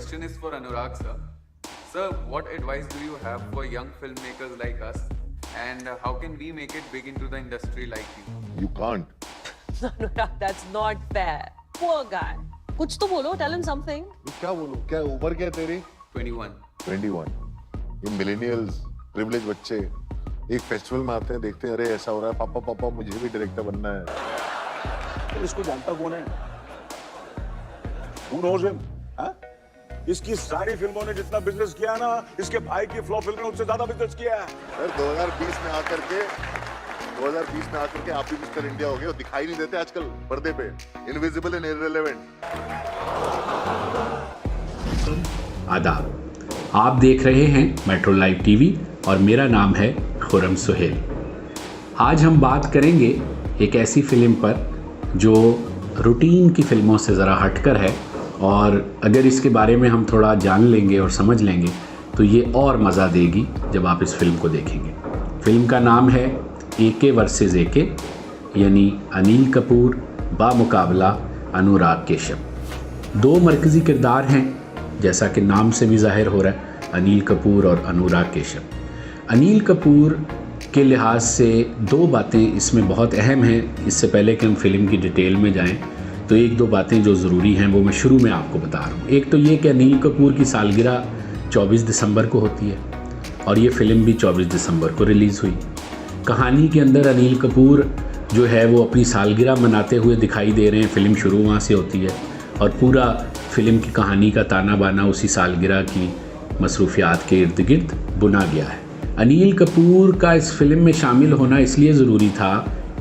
question is for Anurag sir. Sir, what advice do you have for young filmmakers like us, and how can we make it big into the industry like you? You can't. No, Anurag, that's not fair. Poor guy. कुछ तो बोलो, tell him something. क्या बोलूं? क्या उम्र क्या है तेरी? 21. 21. ये मिलेनियल्स, प्रिविलेज बच्चे एक फेस्टिवल में आते हैं, देखते हैं अरे ऐसा हो रहा है, पापा पापा मुझे भी डायरेक्टर बनना है। तो इसको जानता कौन है? Who knows him? हाँ? इसकी सारी फिल्मों ने जितना बिजनेस किया ना, इसके भाई की फ्लॉप फिल्म ने उससे ज्यादा बिजनेस किया है। सर 2020 में आकर के आप भी मिस्टर इंडिया हो गए और दिखाई नहीं देते आजकल पर्दे पे, इनविजिबल एंड इररिलेवेंट। आदाब, आप देख रहे हैं मेट्रो लाइव टीवी और मेरा नाम है खुर्रम सुहेल। आज हम बात करेंगे एक ऐसी फिल्म पर जो रूटीन की फिल्मों से ज़रा हटकर है, और अगर इसके बारे में हम थोड़ा जान लेंगे और समझ लेंगे तो ये और मज़ा देगी जब आप इस फिल्म को देखेंगे। फिल्म का नाम है एके वर्सेस एके, यानी अनिल कपूर बामुकाबला अनुराग कश्यप। दो मरकज़ी किरदार हैं, जैसा कि नाम से भी ज़ाहिर हो रहा है, अनिल कपूर और अनुराग कश्यप। अनिल कपूर के लिहाज से दो बातें इसमें बहुत अहम हैं। इससे पहले कि हम फिल्म की डिटेल में जाएं तो एक दो बातें जो ज़रूरी हैं वो मैं शुरू में आपको बता रहा हूँ। एक तो ये कि अनिल कपूर की सालगिरह 24 दिसंबर को होती है और ये फ़िल्म भी 24 दिसंबर को रिलीज़ हुई। कहानी के अंदर अनिल कपूर जो है वो अपनी सालगिरह मनाते हुए दिखाई दे रहे हैं। फ़िल्म शुरू वहाँ से होती है और पूरा फिल्म की कहानी का ताना बाना उसी सालगिरह की मसरूफियात के इर्द गिर्द बुना गया है। अनिल कपूर का इस फिल्म में शामिल होना इसलिए ज़रूरी था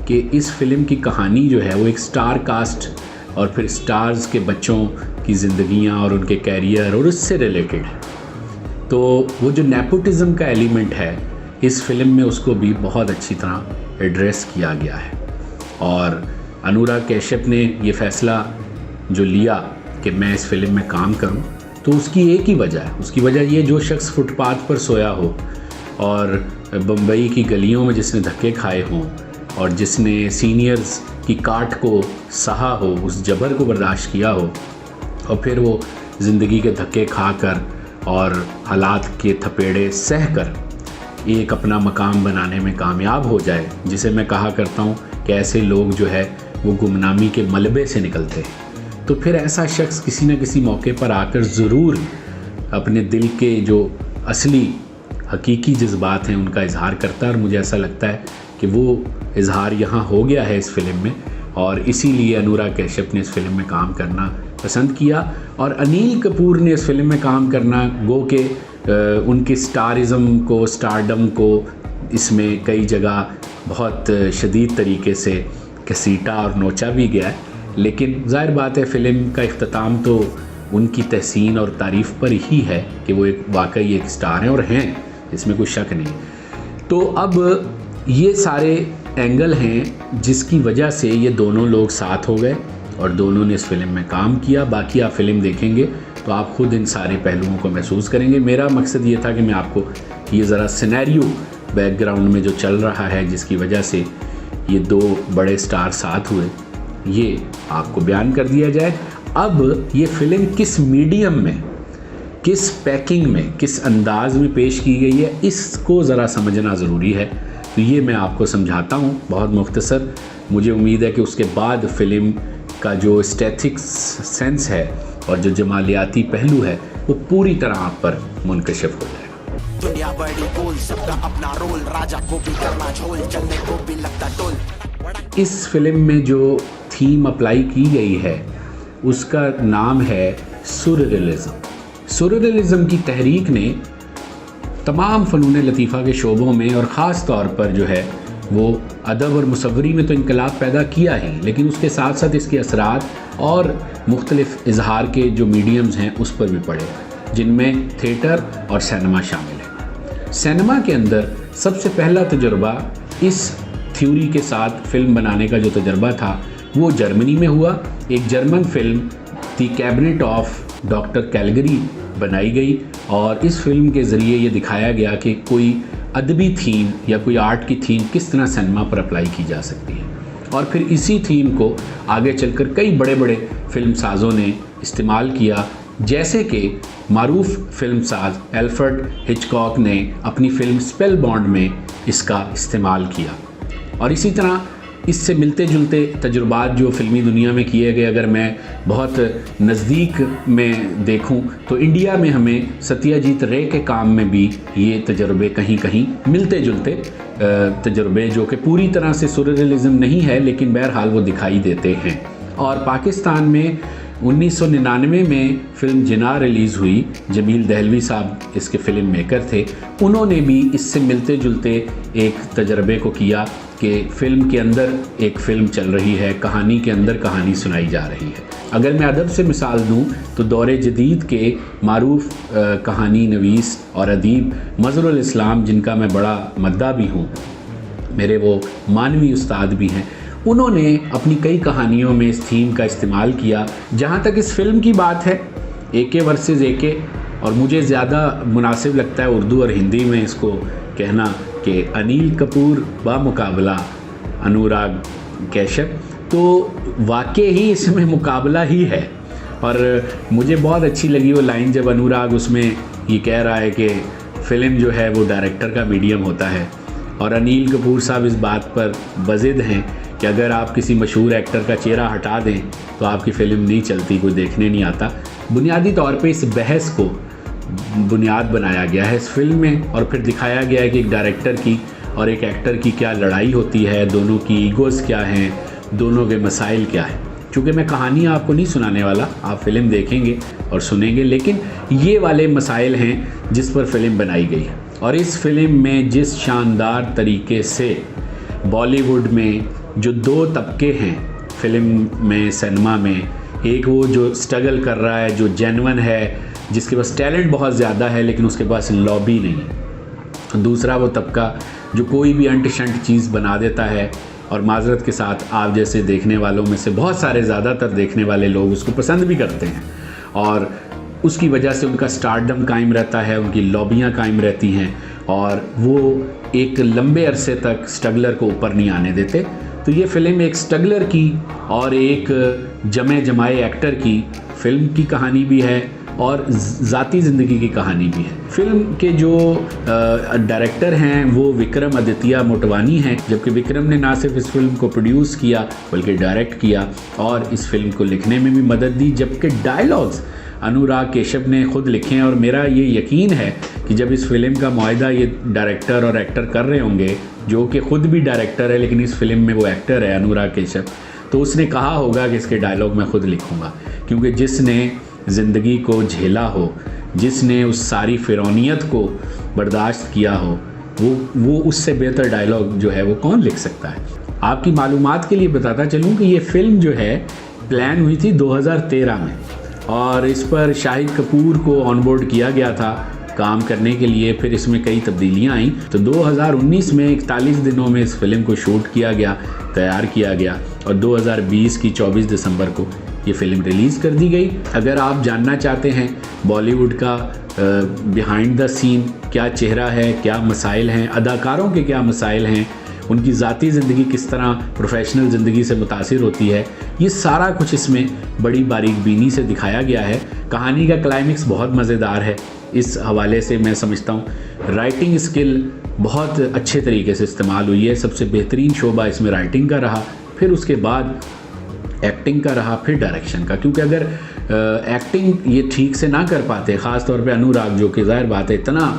कि इस फिल्म की कहानी जो है वो एक स्टार कास्ट और फिर स्टार्स के बच्चों की ज़िंदगियाँ और उनके कैरियर और उससे रिलेटेड है। तो वो जो नेपोटिज़म का एलिमेंट है इस फिल्म में उसको भी बहुत अच्छी तरह एड्रेस किया गया है। और अनुराग कश्यप ने ये फ़ैसला जो लिया कि मैं इस फिल्म में काम करूं, तो उसकी एक ही वजह है। उसकी वजह ये, जो शख्स फुटपाथ पर सोया हो और बम्बई की गलियों में जिसने धक्के खाए हों और जिसने सीनियर्स की काट को सहा हो, उस जबर को बर्दाश्त किया हो और फिर वो ज़िंदगी के धक्के खाकर और हालात के थपेड़े सहकर एक अपना मकाम बनाने में कामयाब हो जाए, जिसे मैं कहा करता हूँ कि ऐसे लोग जो है वो गुमनामी के मलबे से निकलते हैं। तो फिर ऐसा शख्स किसी न किसी मौके पर आकर ज़रूर अपने दिल के जो असली हकीकी जज्बात हैं उनका इजहार करता है, और मुझे ऐसा लगता है कि वो इजहार यहाँ हो गया है इस फिल्म में, और इसीलिए अनुराग कश्यप ने इस फिल्म में काम करना पसंद किया। और अनिल कपूर ने इस फिल्म में काम करना, गो के उनकी स्टारिज़म को, स्टारडम को इसमें कई जगह बहुत शदीद तरीके से घसीटा और नोचा भी गया है। लेकिन ज़ाहिर बात है फिल्म का इख्तिताम तो उनकी तहसीन और तारीफ़ पर ही है कि वो एक वाकई एक स्टार हैं, और हैं, इसमें कोई शक नहीं। तो अब ये सारे एंगल हैं जिसकी वजह से ये दोनों लोग साथ हो गए और दोनों ने इस फिल्म में काम किया। बाकी आप फिल्म देखेंगे तो आप खुद इन सारे पहलुओं को महसूस करेंगे। मेरा मकसद ये था कि मैं आपको ये ज़रा सिनेरियो बैकग्राउंड में जो चल रहा है जिसकी वजह से ये दो बड़े स्टार साथ हुए, ये आपको बयान कर दिया जाए। अब ये फ़िल्म किस मीडियम में, किस पैकिंग में, किस अंदाज में पेश की गई है, इसको ज़रा समझना ज़रूरी है। तो ये मैं आपको समझाता हूँ बहुत मुख्तसर। मुझे उम्मीद है कि उसके बाद फ़िल्म का जो एस्थेटिक्स सेंस है और जो जमालियाती पहलू है वो पूरी तरह आप पर मुनकशिफ हो जाएगा। दुनिया बड़ी गोल, सबका अपना रोल, राजा को भी करना झोल, चलने को भी लगता टोल। इस फिल्म में जो थीम अप्लाई की गई है उसका नाम है सुररियलिज़म। सुररियलिज़म की तहरीक ने तमाम फ़नून लतीफ़ा के शोबों में और ख़ास तौर पर जो है वो अदब और मुसव्वरी में तो इनकलाब पैदा किया ही, लेकिन उसके साथ साथ इसके असरात और मुख्तलिफ़ इजहार के जो मीडियम्स हैं उस पर भी पड़े, जिनमें थिएटर और सिनेमा शामिल है। सिनेमा के अंदर सबसे पहला तजुर्बा इस थ्योरी के साथ फ़िल्म बनाने का जो तजुर्बा था वो जर्मनी में हुआ। एक German film the cabinet of doctor Calgary बनाई गई और इस फिल्म के ज़रिए ये दिखाया गया कि कोई अदबी थीम या कोई आर्ट की थीम किस तरह सिनेमा पर अप्लाई की जा सकती है। और फिर इसी थीम को आगे चलकर कई बड़े बड़े फिल्म साज़ों ने इस्तेमाल किया जैसे कि मारूफ फिल्मसाज एल्फ्रेड हिचकॉक ने अपनी फिल्म स्पेलबाउंड में इसका इस्तेमाल किया। और इसी तरह इससे मिलते जुलते तजुर्बात जो फ़िल्मी दुनिया में किए गए, अगर मैं बहुत नज़दीक में देखूं तो इंडिया में हमें सत्यजीत रे के काम में भी ये तजुर्बे कहीं कहीं मिलते जुलते तजुर्बे, जो कि पूरी तरह से सुररियलिज़म नहीं है लेकिन बहरहाल वो दिखाई देते हैं। और पाकिस्तान में 1999 में फ़िल्म जिना रिलीज़ हुई, जमील दहलवी साहब इसके फ़िल्म मेकर थे, उन्होंने भी इससे मिलते जुलते एक तजर्बे को किया कि फ़िल्म के अंदर एक फ़िल्म चल रही है, कहानी के अंदर कहानी सुनाई जा रही है। अगर मैं अदब से मिसाल दूं तो दौरे जदीद के मारूफ कहानी नवीस और अदीब मज़हरुल इस्लाम, जिनका मैं बड़ा मद्दा भी हूँ, मेरे वो मानवी उस्ताद भी हैं, उन्होंने अपनी कई कहानियों में इस थीम का इस्तेमाल किया। जहाँ तक इस फिल्म की बात है, एके वर्सेस एके, और मुझे ज़्यादा मुनासिब लगता है उर्दू और हिंदी में इसको कहना कि अनिल कपूर बामुकाबला अनुराग कश्यप, तो वाकई ही इसमें मुकाबला ही है। और मुझे बहुत अच्छी लगी वो लाइन जब अनुराग उसमें ये कह रहा है कि फ़िल्म जो है वो डायरेक्टर का मीडियम होता है, और अनिल कपूर साहब इस बात पर बज़िद हैं कि अगर आप किसी मशहूर एक्टर का चेहरा हटा दें तो आपकी फ़िल्म नहीं चलती, कोई देखने नहीं आता। बुनियादी तौर पे इस बहस को बुनियाद बनाया गया है इस फिल्म में, और फिर दिखाया गया है कि एक डायरेक्टर की और एक एक्टर की क्या लड़ाई होती है, दोनों की ईगोज़ क्या हैं, दोनों के मसाइल क्या हैं। चूँकि मैं कहानी आपको नहीं सुनाने वाला, आप फ़िल्म देखेंगे और सुनेंगे, लेकिन ये वाले मसाइल हैं जिस पर फ़िल्म बनाई गई है। और इस फिल्म में जिस शानदार तरीके से बॉलीवुड में जो दो तबके हैं फिल्म में, सिनेमा में, एक वो जो स्ट्रगल कर रहा है, जो जेन्युइन है, जिसके पास टैलेंट बहुत ज़्यादा है लेकिन उसके पास लॉबी नहीं, दूसरा वो तबका जो कोई भी अंट शंट चीज़ बना देता है, और माजरत के साथ आप जैसे देखने वालों में से बहुत सारे, ज़्यादातर देखने वाले लोग उसको पसंद भी करते हैं, और उसकी वजह से उनका स्टारडम कायम रहता है, उनकी लॉबियाँ कायम रहती हैं, और वो एक लंबे अरसे तक स्ट्रगलर को ऊपर नहीं आने देते। तो ये फ़िल्म एक स्ट्रगलर की और एक जमे जमाए एक्टर की फ़िल्म की कहानी भी है और ज़ाती ज़िंदगी की कहानी भी है। फ़िल्म के जो डायरेक्टर हैं वो विक्रम आदित्य मोटवानी हैं, जबकि विक्रम ने ना सिर्फ इस फिल्म को प्रोड्यूस किया बल्कि डायरेक्ट किया और इस फिल्म को लिखने में भी मदद दी, जबकि डायलॉग्स अनुराग कश्यप ने खुद लिखे हैं। और मेरा ये यकीन है कि जब इस फिल्म का मुआहिदा ये डायरेक्टर और एक्टर कर रहे होंगे, जो कि ख़ुद भी डायरेक्टर है लेकिन इस फिल्म में वो एक्टर है अनुराग कश्यप, तो उसने कहा होगा कि इसके डायलॉग मैं खुद लिखूँगा, क्योंकि जिसने ज़िंदगी को झेला हो, जिसने उस सारी फ़िरौनियत को बर्दाश्त किया हो, वो उससे बेहतर डायलॉग जो है वो कौन लिख सकता है। आपकी मालूमात के लिए बताता चलूँ कि ये फ़िल्म जो है प्लान हुई थी 2013 में, और इस पर शाहिद कपूर को ऑनबोर्ड किया गया था काम करने के लिए। फिर इसमें कई तब्दीलियाँ आईं, तो 2019 में 41 दिनों में इस फिल्म को शूट किया गया, तैयार किया गया, और 2020 की 24 दिसंबर को ये फ़िल्म रिलीज़ कर दी गई। अगर आप जानना चाहते हैं बॉलीवुड का बिहाइंड द सीन क्या चेहरा है, क्या मसाइल हैं, अदाकारों के क्या मसाइल हैं, उनकी ज़ाती ज़िंदगी किस तरह प्रोफेशनल ज़िंदगी से मुतासिर होती है, ये सारा कुछ इसमें बड़ी बारीक बीनी से दिखाया गया है। कहानी का क्लाइमेक्स बहुत मज़ेदार है। इस हवाले से मैं समझता हूँ राइटिंग स्किल बहुत अच्छे तरीके से इस्तेमाल हुई है। सबसे बेहतरीन शोबा इसमें राइटिंग का रहा, फिर उसके बाद एक्टिंग का रहा, फिर डायरेक्शन का। क्योंकि अगर एक्टिंग ये ठीक से ना कर पाते, ख़ास तौर पे अनुराग, जो कि ज़ाहिर बात है इतना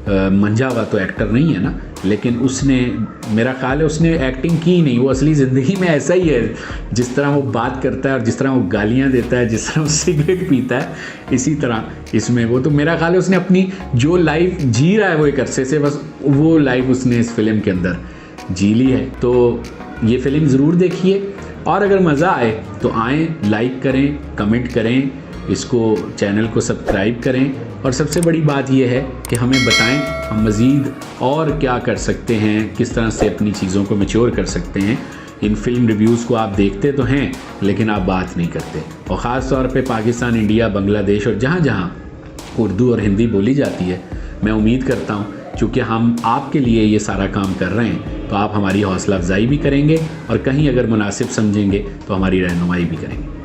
मंझा हुआ तो एक्टर नहीं है ना, लेकिन उसने, मेरा ख्याल है उसने एक्टिंग की नहीं, वो असली ज़िंदगी में ऐसा ही है। जिस तरह वो बात करता है और जिस तरह वो गालियाँ देता है, जिस तरह वो सिगरेट पीता है, इसी तरह इसमें वो, तो मेरा ख्याल है उसने अपनी जो लाइफ जी रहा है वो एक अरसे से, बस वो लाइफ उसने इस फिल्म के अंदर जी ली है। तो ये फ़िल्म ज़रूर देखिए, और अगर मज़ा आए तो आएँ, लाइक करें, कमेंट करें, इसको चैनल को सब्सक्राइब करें, और सबसे बड़ी बात यह है कि हमें बताएं हम मज़ीद और क्या कर सकते हैं, किस तरह से अपनी चीज़ों को मैच्योर कर सकते हैं। इन फिल्म रिव्यूज़ को आप देखते तो हैं लेकिन आप बात नहीं करते, और ख़ास तौर पे पाकिस्तान, इंडिया, बांग्लादेश और जहाँ जहाँ उर्दू और हिंदी बोली जाती है, मैं उम्मीद करता हूँ चूँकि हम आपके लिए ये सारा काम कर रहे हैं तो आप हमारी हौसला अफजाई भी करेंगे, और कहीं अगर मुनासिब समझेंगे तो हमारी रहनुमाई भी करेंगे।